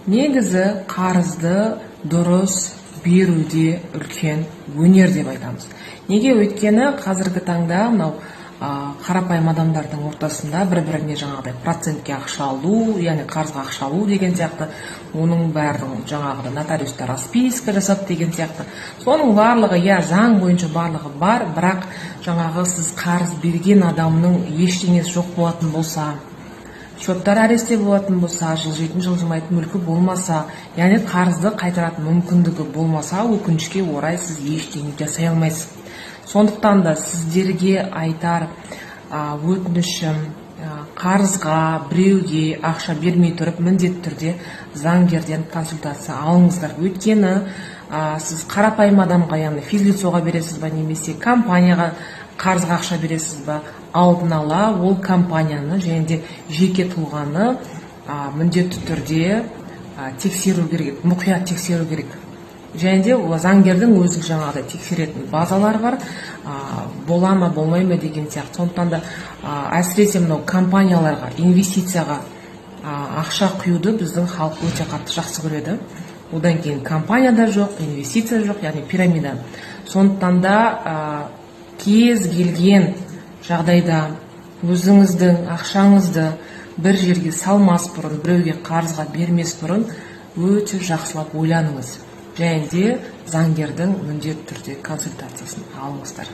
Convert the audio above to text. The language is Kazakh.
Негізі қарызды дұрыс беруде үлкен өнер деп айтамыз. Неге? Өйткені қазіргі таңда мынау қарапайым адамдардың ортасында бір-біріне жаңағыдай процентке ақша алу, яғни қарызға ақша алу деген сияқты, оның бәрін жаңағыдай нотариустар расписка жасап деген сияқты. Соның барлығы, заң бойынша барлығы бар, бірақ жаңағы сіз қарыз берген адамның ештеңесі жоқ болатын болса, счеттар аресте болатын болса, жылжитын жылжымайтын мүлкі болмаса, яғни қарызды қайтаратын мүмкіндігі болмаса, өкінішке орай сіз ештеңе жасай алмайсыз. Сондықтан да сіздерге айтар өтінішім, қарызға біреуге ақша бермей тұрып, міндетті түрде заңгерден консультация алыңыздар. Өйткені сіз қарапайым адамға, яғни физлицоға бересіз ба, немесе компанияға қарызға ақша бересіз ба, алдын ала ол компанияны және де жеке тұлғаны міндетті түрде тексеру керек, мұқият тексеру керек. Және де заңгердің өзі жаңағыдай тексеретін базалар бар, бола ма болмай ма деген сияқты. Сондықтан да әсіресе мынау компанияларға, инвестицияға ақша құюды біздің халық өте қатты жақсы көреді. Одан кейін компанияда жоқ, инвестиция жоқ, яғни пирамида. Сондықтан да кез келген жағдайда өзіңіздің ақшаңызды бір жерге салмас бұрын, біреуге қарызға бермес бұрын өте жақсылап ойланыңыз. Және де заңгердің міндетті түрде консультациясын алыңыздар.